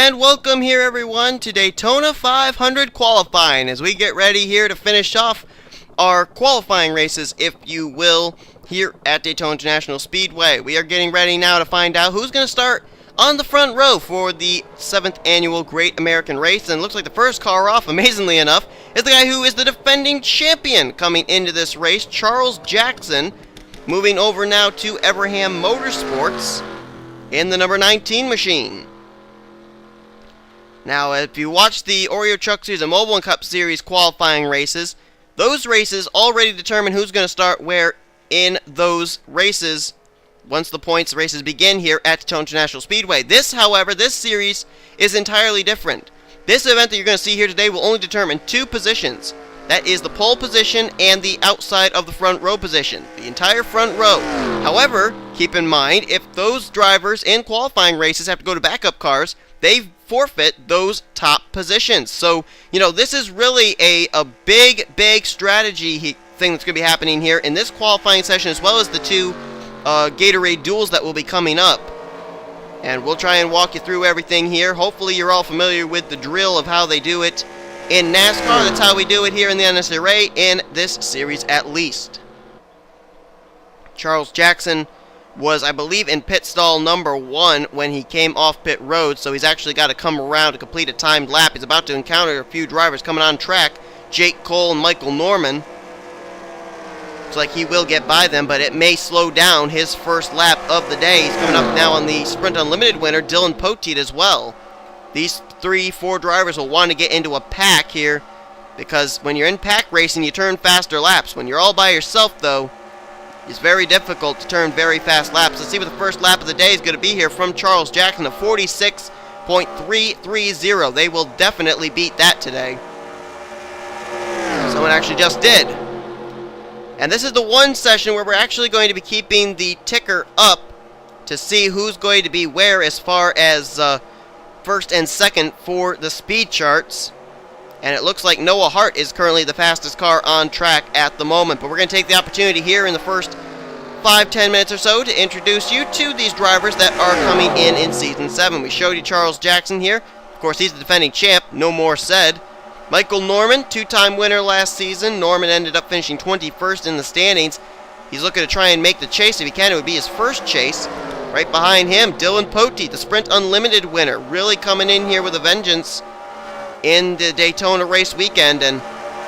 And welcome here, everyone, to Daytona 500 qualifying as we get ready here to finish off our qualifying races, if you will, here at Daytona International Speedway. We are getting ready now to find out who's going to start on the front row for the 7th annual Great American Race. And it looks like the first car off, amazingly enough, is the guy who is the defending champion coming into this race, Charles Jackson, moving over now to Everham Motorsports in the number 19 machine. Now, if you watch the Oreo Truck Series and Mobile Cup Series qualifying races, those races already determine who's going to start where in those races once the points races begin here at Daytona International Speedway. This, however, this series is entirely different. This event that you're going to see here today will only determine two positions. That is the pole position and the outside of the front row position. The entire front row. However, keep in mind, if those drivers in qualifying races have to go to backup cars, they forfeit those top positions. So, you know, this is really a big strategy thing that's going to be happening here in this qualifying session, as well as the two Gatorade Duels that will be coming up. And we'll try and walk you through everything here. Hopefully you're all familiar with the drill of how they do it in NASCAR. That's how we do it here in the NNSCRA, in this series at least. Charles Jackson was, I believe, in pit stall number 1 when he came off pit road, so he's actually got to come around to complete a timed lap. He's about to encounter a few drivers coming on track, Jake Cole and Michael Norman. Looks like he will get by them, but it may slow down his first lap of the day. He's coming up now on the Sprint Unlimited winner, Dylan Poteet, as well. These 3-4 drivers will want to get into a pack here, because when you're in pack racing, you turn faster laps. When you're all by yourself, though, it's very difficult to turn very fast laps. Let's see what the first lap of the day is going to be here from Charles Jackson, a 46.330. They will definitely beat that today. Someone actually just did. And this is the one session where we're actually going to be keeping the ticker up to see who's going to be where as far as first and second for the speed charts. And it looks like Noah Hart is currently the fastest car on track at the moment. But we're going to take the opportunity here in the first 5-10 minutes or so to introduce you to these drivers that are coming in Season 7. We showed you Charles Jackson here. Of course, he's the defending champ, no more said. Michael Norman, 2-time winner last season. Norman ended up finishing 21st in the standings. He's looking to try and make the chase. If he can, it would be his first chase. Right behind him, Dylan Poteet, the Sprint Unlimited winner, really coming in here with a vengeance in the Daytona race weekend. And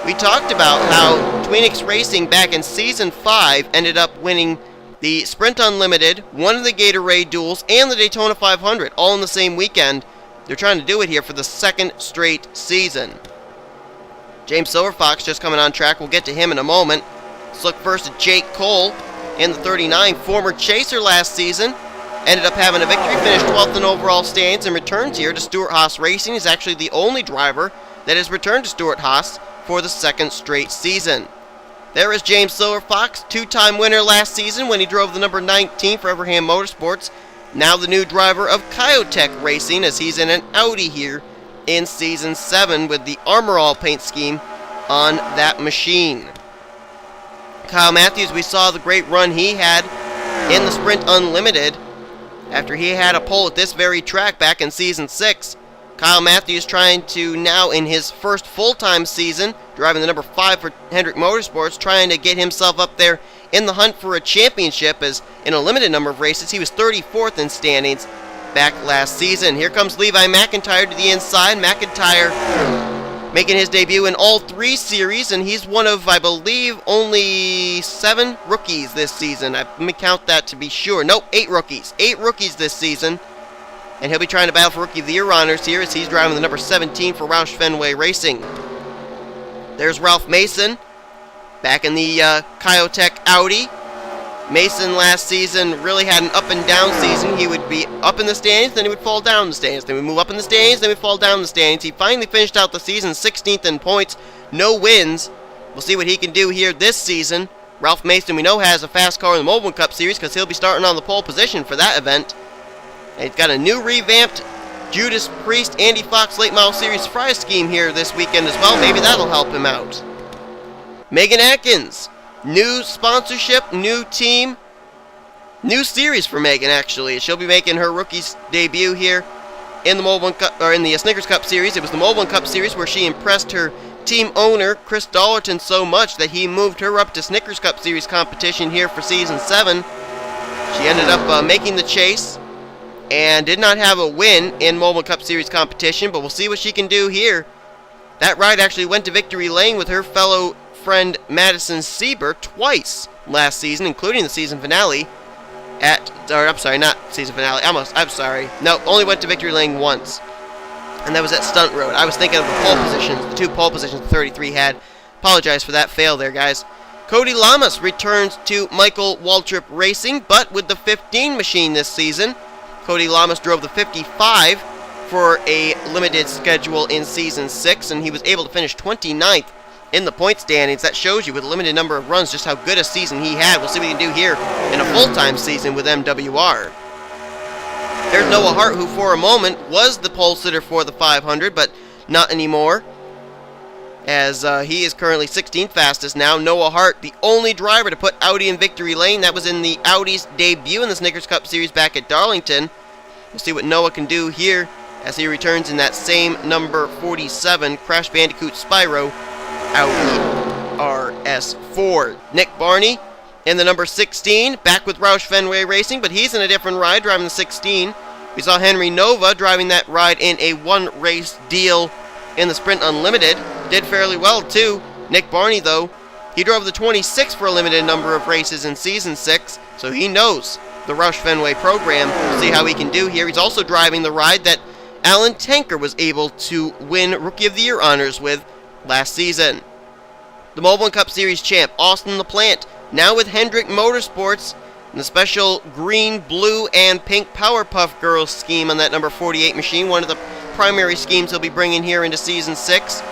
we talked about how Tweenix Racing back in Season 5 ended up winning the Sprint Unlimited, one of the Gatorade Duels, and the Daytona 500, all in the same weekend. They're trying to do it here for the second straight season. James Silverfox just coming on track. We'll get to him in a moment. Let's look first at Jake Cole in the 39, former chaser last season. Ended up having a victory, finished 12th in overall standings, and returns here to Stewart-Haas Racing. He's actually the only driver that has returned to Stewart-Haas for the second straight season. There is James Silverfox, 2-time winner last season when he drove the number 19 for Everham Motorsports. Now the new driver of Kyotech Racing, as he's in an Audi here in Season 7 with the Armor All paint scheme on that machine. Kyle Matthews, we saw the great run he had in the Sprint Unlimited after he had a pole at this very track back in Season 6. Kyle Matthews trying to now, in his first full-time season, driving the number 5 for Hendrick Motorsports, trying to get himself up there in the hunt for a championship, as in a limited number of races he was 34th in standings back last season. Here comes Levi McIntyre to the inside. McIntyre making his debut in all 3 series, and he's one of, I believe, only 7 rookies this season. Let me count that to be sure. Nope, 8 rookies. 8 rookies this season. And he'll be trying to battle for Rookie of the Year honors here as he's driving the number 17 for Roush Fenway Racing. There's Ralph Mason back in the Kyotech Audi. Mason last season really had an up and down season. He would be up in the standings, then he would fall down in the standings. Then he would move up in the standings, then he would fall down in the standings. He finally finished out the season 16th in points, no wins. We'll see what he can do here this season. Ralph Mason, we know, has a fast car in the Mobile Cup Series because he'll be starting on the pole position for that event. And he's got a new revamped Judas Priest Andy Fox Late Model Series prize scheme here this weekend as well. Maybe that'll help him out. Megan Atkins. New sponsorship, new team, new series for Megan, actually. She'll be making her rookie's debut here in the Mobil Cup, or in the Snickers Cup Series. It was the Mobil Cup Series where she impressed her team owner, Chris Dollerton, so much that he moved her up to Snickers Cup Series competition here for Season 7. She ended up making the chase and did not have a win in Mobil Cup Series competition, but we'll see what she can do here. That ride actually went to victory lane with her fellow friend Madison Sieber twice last season, including the season finale not season finale, I'm sorry. No, only went to victory lane once. And that was at Stunt Road. I was thinking of the pole positions, the 2 pole positions the 33 had. Apologize for that fail there, guys. Cody Lamas returns to Michael Waltrip Racing, but with the 15 machine this season. Cody Lamas drove the 55 for a limited schedule in Season 6, and he was able to finish 29th in the point standings. That shows you with a limited number of runs just how good a season he had. We'll see what we can do here in a full-time season with MWR. There's Noah Hart, who for a moment was the pole sitter for the 500, but not anymore, as he is currently 16th fastest now. Noah Hart, the only driver to put Audi in victory lane. That was in the Audi's debut in the Snickers Cup Series back at Darlington. We'll see what Noah can do here as he returns in that same number 47 Crash Bandicoot Spyro Audi RS4. Nick Barney in the number 16, back with Roush Fenway Racing, but he's in a different ride, driving the 16. We saw Henry Nova driving that ride in a one-race deal in the Sprint Unlimited. Did fairly well, too. Nick Barney, though, he drove the 26 for a limited number of races in Season 6, so he knows the Roush Fenway program. We'll see how he can do here. He's also driving the ride that Alan Tanker was able to win Rookie of the Year honors with last season. The Mobil Cup Series champ, Austin LaPlante, now with Hendrick Motorsports in the special green, blue, and pink Powerpuff Girls scheme on that number 48 machine, one of the primary schemes he'll be bringing here into Season 6. So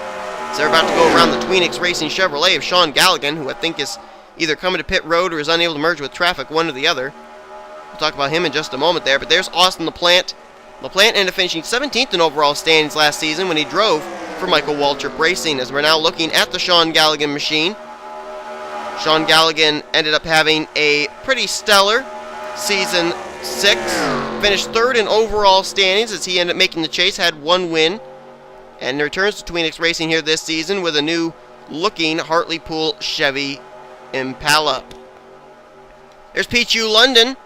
they're about to go around the Tweenix Racing Chevrolet of Sean Galligan, who I think is either coming to pit road or is unable to merge with traffic, one or the other. We'll talk about him in just a moment there, but there's Austin LaPlante. LaPlante ended up finishing 17th in overall standings last season when he drove for Michael Waltrip Racing, as we're now looking at the Sean Galligan machine. Sean Galligan ended up having a pretty stellar Season 6. Finished 3rd in overall standings as he ended up making the chase, had 1 win. And returns to Tweenix Racing here this season with a new looking Hartley-Pool Chevy Impala. There's Pichu London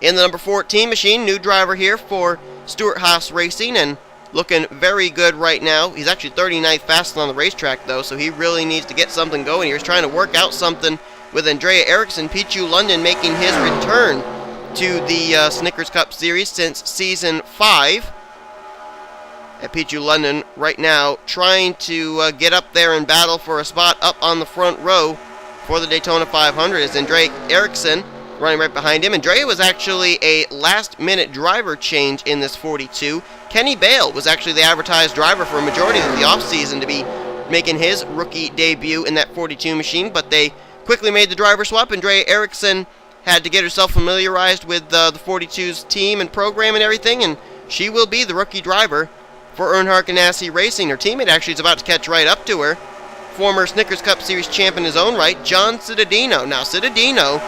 in the number 14 machine. New driver here for Stuart Haas Racing, and looking very good right now. He's actually 39th fastest on the racetrack, though, so he really needs to get something going here. He's trying to work out something with Andrea Eriksson. Pichu London making his return to the Snickers Cup Series since Season 5. At Pichu London right now trying to get up there and battle for a spot up on the front row for the Daytona 500 is Andrea Eriksson running right behind him. Andrea was actually a last-minute driver change in this 42. Kenny Bale was actually the advertised driver for a majority of the offseason to be making his rookie debut in that 42 machine, but they quickly made the driver swap. Andrea Eriksson had to get herself familiarized with the 42's team and program and everything, and she will be the rookie driver for Earnhardt Ganassi Racing. Her teammate actually is about to catch right up to her. Former Snickers Cup Series champ in his own right, John Cittadino. Now, Cittadino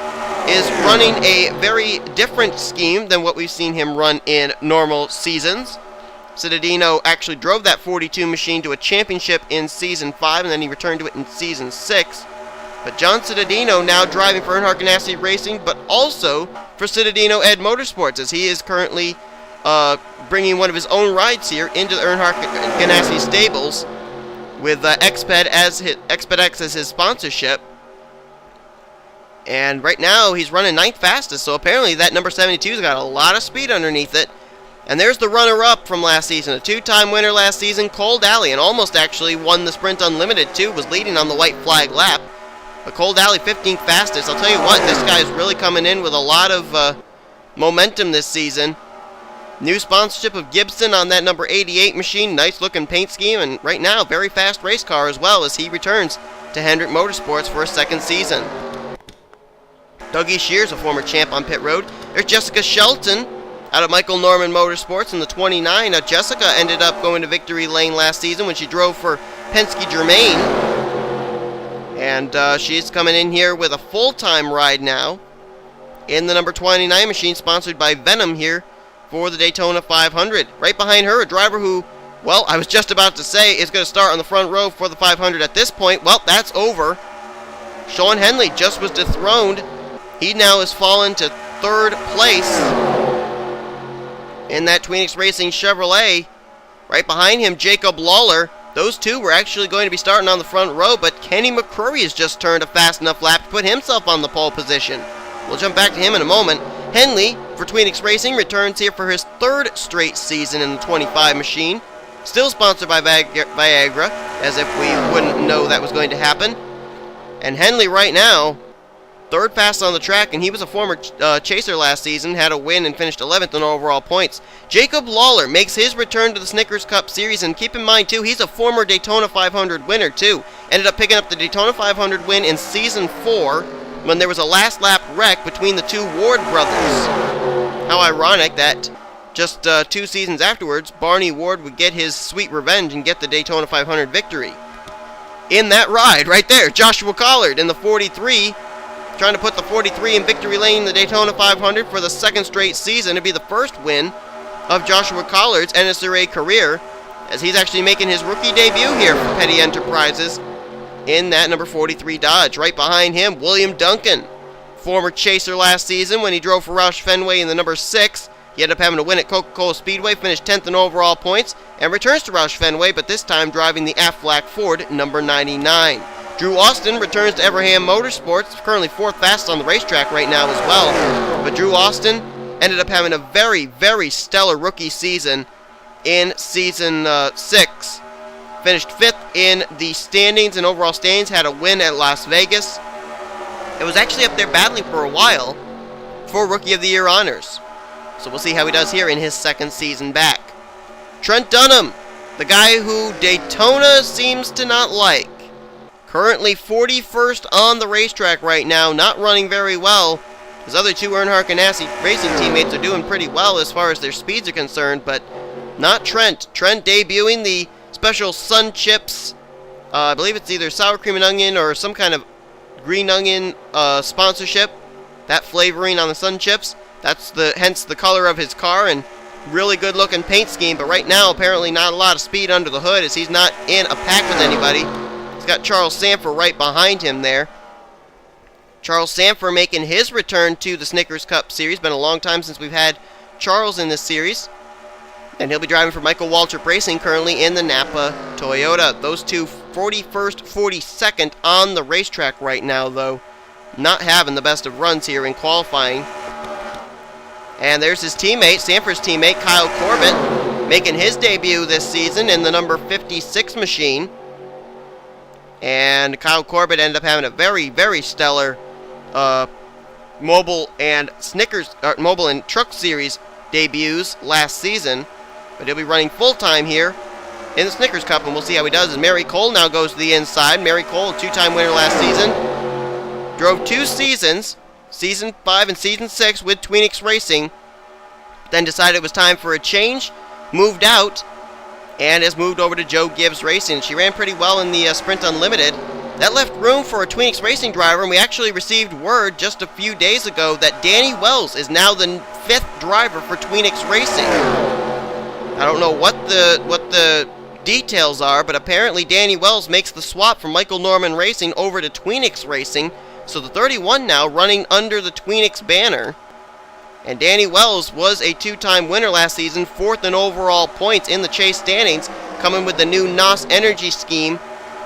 is running a very different scheme than what we've seen him run in normal seasons. Cittadino actually drove that 42 machine to a championship in Season 5, and then he returned to it in Season 6. But John Cittadino now driving for Earnhardt Ganassi Racing, but also for Cittadino Ed Motorsports, as he is currently bringing one of his own rides here into the Earnhardt Ganassi stables with Exped X as his sponsorship. And right now he's running 9th fastest, so apparently that number 72's got a lot of speed underneath it. And there's the runner-up from last season, a 2-time winner last season, Cole Daly, and almost actually won the Sprint Unlimited too, was leading on the white flag lap. But Cole Daly 15th fastest. I'll tell you what, this guy's really coming in with a lot of momentum this season. New sponsorship of Gibson on that number 88 machine. Nice looking paint scheme, and right now very fast race car as well, as he returns to Hendrick Motorsports for a 2nd season. Dougie Shears, a former champ on pit road. There's Jessica Shelton out of Michael Norman Motorsports in the 29. Now Jessica ended up going to victory lane last season when she drove for Penske Germain. And she's coming in here with a full-time ride now in the number 29 machine, sponsored by Venom here for the Daytona 500. Right behind her, a driver who, well, I was just about to say is going to start on the front row for the 500 at this point. Well, that's over. Sean Henley just was dethroned. He now has fallen to 3rd place in that Tweenix Racing Chevrolet. Right behind him, Jacob Lawler. Those two were actually going to be starting on the front row, but Kenny McCrory has just turned a fast enough lap to put himself on the pole position. We'll jump back to him in a moment. Henley, for Tweenix Racing, returns here for his 3rd straight season in the 25 machine. Still sponsored by Viagra, as if we wouldn't know that was going to happen. And Henley right now, 3rd fast on the track, and he was a former chaser last season, had a win and finished 11th in overall points. Jacob Lawler makes his return to the Snickers Cup Series, and keep in mind, too, he's a former Daytona 500 winner, too. Ended up picking up the Daytona 500 win in Season 4 when there was a last lap wreck between the 2 Ward brothers. How ironic that just 2 seasons afterwards, Barney Ward would get his sweet revenge and get the Daytona 500 victory. In that ride, right there, Joshua Collard in the 43, trying to put the 43 in victory lane in the Daytona 500 for the 2nd straight season. It'd be the first win of Joshua Collard's NNSCRA career, as he's actually making his rookie debut here for Petty Enterprises in that number 43 Dodge. Right behind him, William Duncan, former chaser last season when he drove for Roush Fenway in the number 6. He ended up having a win at Coca-Cola Speedway, finished 10th in overall points, and returns to Roush Fenway, but this time driving the Aflac Ford number 99. Drew Austin returns to Everham Motorsports, currently 4th fastest on the racetrack right now as well. But Drew Austin ended up having a very, very stellar rookie season in Season 6. Finished 5th in the standings and overall standings, had a win at Las Vegas. It was actually up there battling for a while for Rookie of the Year honors. So we'll see how he does here in his 2nd season back. Trent Dunham, the guy who Daytona seems to not like. Currently 41st on the racetrack right now, not running very well. His other 2 Earnhardt Ganassi racing teammates are doing pretty well as far as their speeds are concerned, but not Trent. Trent debuting the special Sun Chips, I believe it's either sour cream and onion or some kind of green onion sponsorship. That flavoring on the Sun Chips. That's hence the color of his car, and really good looking paint scheme, but right now apparently not a lot of speed under the hood as he's not in a pack with anybody. He's got Charles Sanford right behind him there. Charles Sanford making his return to the Snickers Cup Series. Been a long time since we've had Charles in this series. And he'll be driving for Michael Waltrip Racing currently in the Napa Toyota. Those two 41st, 42nd on the racetrack right now, though. Not having the best of runs here in qualifying. And there's his teammate, Sanford's teammate, Kyle Corbett, making his debut this season in the number 56 machine. And Kyle Corbett ended up having a very, very stellar mobile and mobile and truck series debuts last season. But he'll be running full-time here in the Snickers Cup, and we'll see how he does as Mary Cole now goes to the inside. Mary Cole, a 2-time winner last season. Drove 2 seasons, Season 5 and Season 6 with Tweenix Racing. Then decided it was time for a change, moved out, and has moved over to Joe Gibbs Racing. She ran pretty well in the Sprint Unlimited. That left room for a Tweenix Racing driver, and we actually received word just a few days ago that Danny Wells is now the 5th driver for Tweenix Racing. I don't know what the details are, but apparently Danny Wells makes the swap from Michael Norman Racing over to Tweenix Racing. So the 31 now running under the Tweenix banner. And Danny Wells was a 2-time winner last season, 4th in overall points in the chase standings, coming with the new NOS Energy scheme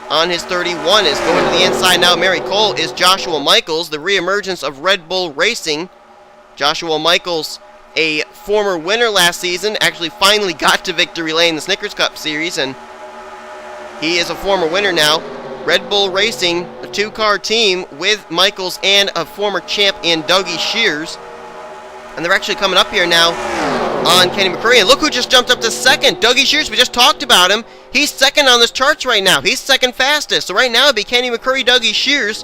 on his 31. Is going to the inside now. Mary Cole is Joshua Michaels, the reemergence of Red Bull Racing. Joshua Michaels, a former winner last season, actually finally got to victory lane in the Snickers Cup Series, and he is a former winner now. Red Bull Racing, a 2-car team with Michaels and a former champ in Dougie Shears. And they're actually coming up here now on Kenny McCurry. And look who just jumped up to 2nd. Dougie Shears, we just talked about him. He's 2nd on this charts right now. He's 2nd fastest. So right now it'd be Kenny McCurry, Dougie Shears,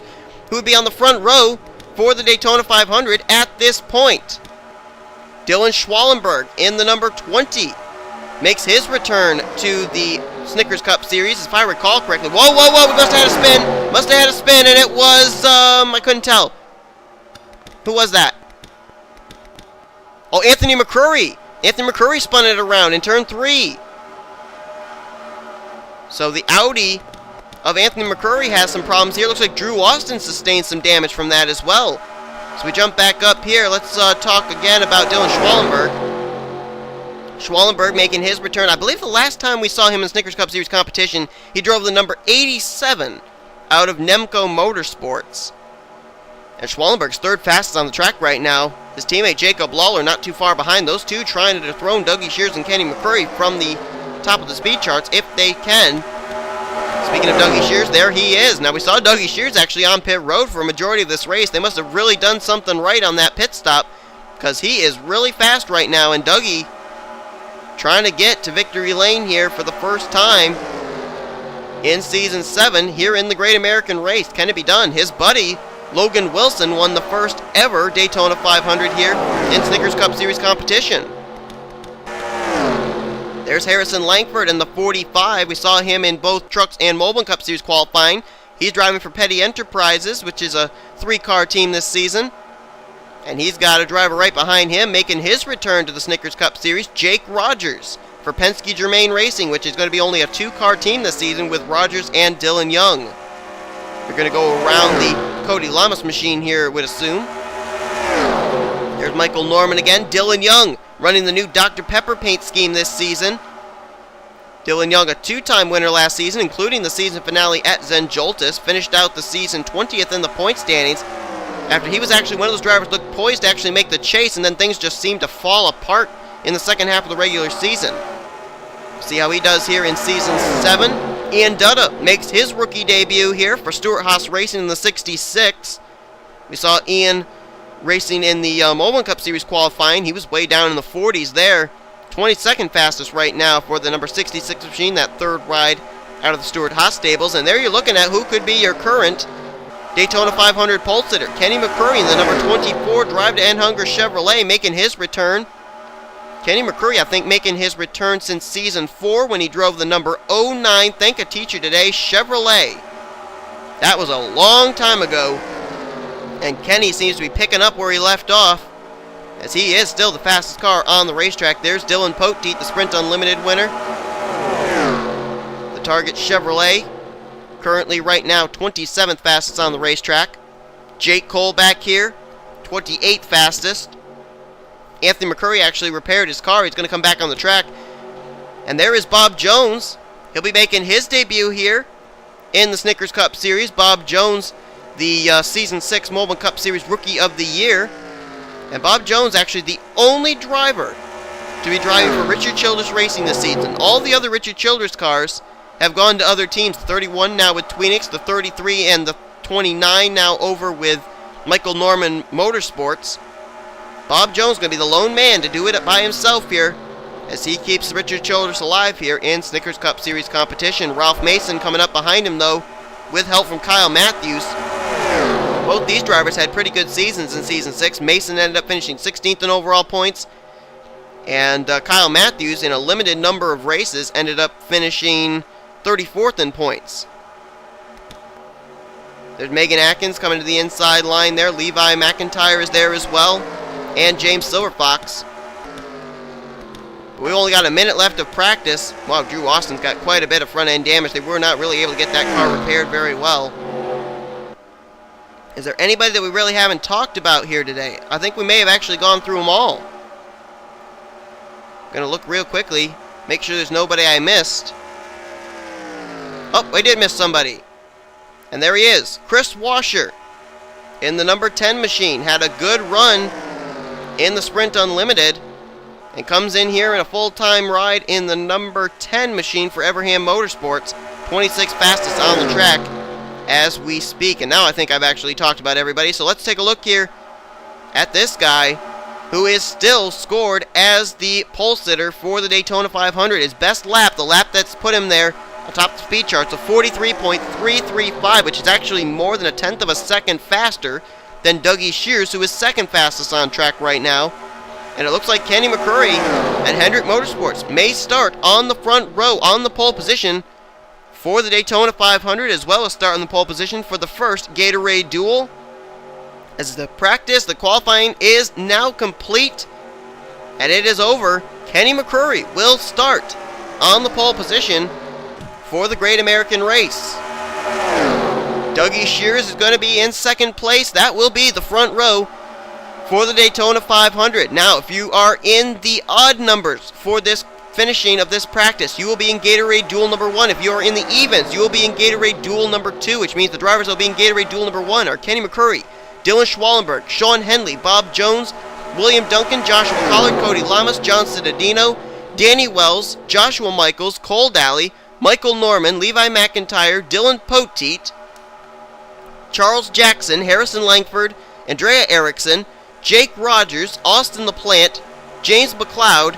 who would be on the front row for the Daytona 500 at this point. Dylan Schwallenberg in the number 20 makes his return to the Snickers Cup Series, if I recall correctly. Whoa, whoa, whoa, we must have had a spin. Must have had a spin, and it was, I couldn't tell. Who was that? Oh, Anthony McCrory Anthony McCurry spun it around in turn 3. So the Audi of Anthony McCurry has some problems here. Looks like Drew Austin sustained some damage from that as well. So we jump back up here. Let's talk again about Dylan Schwallenberg. Schwallenberg making his return. I believe the last time we saw him in Snickers Cup Series competition, he drove the number 87 out of Nemco Motorsports. And Schwallenberg's third fastest on the track right now. His teammate Jacob Lawler not too far behind. Those two trying to dethrone Dougie Shears and Kenny McCurry from the top of the speed charts if they can. Speaking of Dougie Shears, there he is. Now we saw Dougie Shears actually on pit road for a majority of this race. They must have really done something right on that pit stop because he is really fast right now. And Dougie trying to get to victory lane here for the first time in Season 7 here in the Great American Race. Can it be done? His buddy Logan Wilson won the first ever Daytona 500 here in Snickers Cup Series competition. There's Harrison Langford in the 45. We saw him in both Trucks and Moblin Cup Series qualifying. He's driving for Petty Enterprises, which is a 3-car team this season. And he's got a driver right behind him making his return to the Snickers Cup Series, Jake Rogers, for Penske Germain Racing, which is going to be only a 2-car team this season with Rogers and Dylan Young. We're going to go around the Cody Lamas machine here, I would assume. There's Michael Norman again. Dylan Young running the new Dr. Pepper paint scheme this season. Dylan Young, a 2-time winner last season, including the season finale at Zen Joltis, finished out the season 20th in the point standings after he was actually one of those drivers looked poised to actually make the chase, and then things just seemed to fall apart in the second half of the regular season. See how he does here in Season 7. Ian Dutta makes his rookie debut here for Stuart Haas Racing in the 66. We saw Ian racing in the Moblin Cup Series qualifying. He was way down in the 40s there. 22nd fastest right now for the number 66 machine, that third ride out of the Stuart Haas stables. And there you're looking at who could be your current Daytona 500 pole sitter. Kenny McCurry in the number 24 Drive to End Hunger Chevrolet making his return. Kenny McCurry, I think, making his return since Season 4 when he drove the number 09 Thank a Teacher Today Chevrolet. That was a long time ago. And Kenny seems to be picking up where he left off, as he is still the fastest car on the racetrack. There's Dylan Poteet, the Sprint Unlimited winner. The Target Chevrolet, currently right now 27th fastest on the racetrack. Jake Cole back here, 28th fastest. Anthony McCurry actually repaired his car. He's going to come back on the track. And there is Bob Jones. He'll be making his debut here in the Snickers Cup Series. Bob Jones, the Season 6 Moblin Cup Series Rookie of the Year. And Bob Jones actually the only driver to be driving for Richard Childress Racing this season. All the other Richard Childress cars have gone to other teams. The 31 now with Tweenix, the 33 and the 29 now over with Michael Norman Motorsports. Bob Jones going to be the lone man to do it by himself here as he keeps Richard Childress alive here in Snickers Cup Series competition. Ralph Mason coming up behind him, though, with help from Kyle Matthews. Both these drivers had pretty good seasons in Season 6. Mason ended up finishing 16th in overall points, and Kyle Matthews, in a limited number of races, ended up finishing 34th in points. There's Megan Atkins coming to the inside line there. Levi McIntyre is there as well, and James Silverfox. We only got a minute left of practice. Wow, Drew Austin's got quite a bit of front-end damage. They were not really able to get that car repaired very well. Is there anybody that we really haven't talked about here today? I think we may have actually gone through them all. I'm going to look real quickly, make sure there's nobody I missed. Oh, I did miss somebody. And there he is, Chris Washer in the number 10 machine. Had a good run in the Sprint Unlimited and comes in here in a full-time ride in the number 10 machine for Everham Motorsports. 26th fastest on the track as we speak. And now I think I've actually talked about everybody. So let's take a look here at this guy who is still scored as the pole sitter for the Daytona 500. His best lap, the lap that's put him there atop the speed charts, a 43.335, which is actually more than a tenth of a second faster than Dougie Shears, who is second fastest on track right now. And it looks like Kenny McCurry and Hendrick Motorsports may start on the front row on the pole position for the Daytona 500, as well as start on the pole position for the first Gatorade Duel. As the qualifying is now complete and it is over. Kenny McCrory will start on the pole position for the Great American Race. Dougie Shears is going to be in second place. That will be the front row for the Daytona 500. Now, if you are in the odd numbers for this finishing of this practice, you will be in Gatorade Duel number 1. If you are in the evens, you will be in Gatorade Duel number 2, which means the drivers will be in Gatorade Duel number 1 are Kenny McCrory, Dylan Schwallenberg, Sean Henley, Bob Jones, William Duncan, Joshua Collard, Cody Lamas, John Cittadino, Danny Wells, Joshua Michaels, Cole Daly, Michael Norman, Levi McIntyre, Dylan Poteet, Charles Jackson, Harrison Langford, Andrea Erickson, Jake Rogers, Austin LaPlante, James McLeod,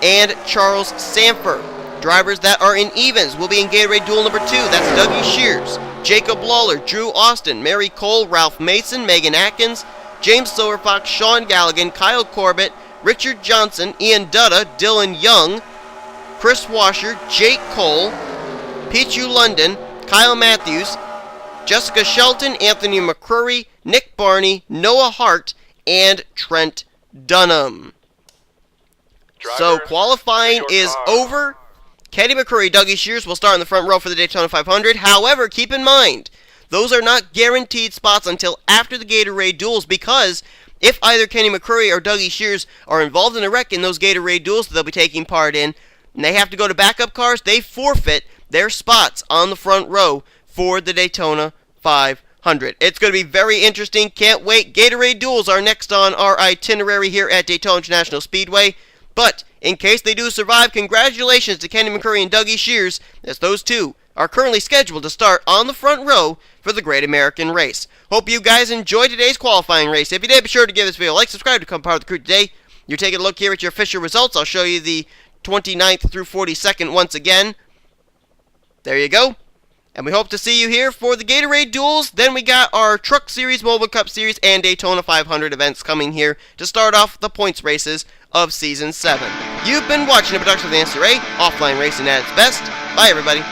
and Charles Sanford. Drivers that are in evens will be in Gatorade Duel number 2. That's Dougie Shears, Jacob Lawler, Drew Austin, Mary Cole, Ralph Mason, Megan Atkins, James Silverfox, Sean Galligan, Kyle Corbett, Richard Johnson, Ian Dutta, Dylan Young, Chris Washer, Jake Cole, Pichu London, Kyle Matthews, Jessica Shelton, Anthony McCrory, Nick Barney, Noah Hart, and Trent Dunham. So qualifying is over. Kenny McCrory, Dougie Shears will start in the front row for the Daytona 500. However, keep in mind, those are not guaranteed spots until after the Gatorade Duels, because if either Kenny McCrory or Dougie Shears are involved in a wreck in those Gatorade Duels that they'll be taking part in, and they have to go to backup cars, they forfeit their spots on the front row for the Daytona 500. It's going to be very interesting. Can't wait. Gatorade Duels are next on our itinerary here at Daytona International Speedway. But in case they do survive, congratulations to Kenny McCrory and Dougie Shears, as those two are currently scheduled to start on the front row for the Great American Race. Hope you guys enjoyed today's qualifying race. If you did, be sure to give this video a like, subscribe to become part of the crew today. You're taking a look here at your official results. I'll show you the 29th through 42nd once again. There you go. And we hope to see you here for the Gatorade Duels. Then we got our Truck Series, Mobile Cup Series, and Daytona 500 events coming here to start off the points races of Season 7. You've been watching a production of the NNSCRA, offline racing at its best. Bye, everybody.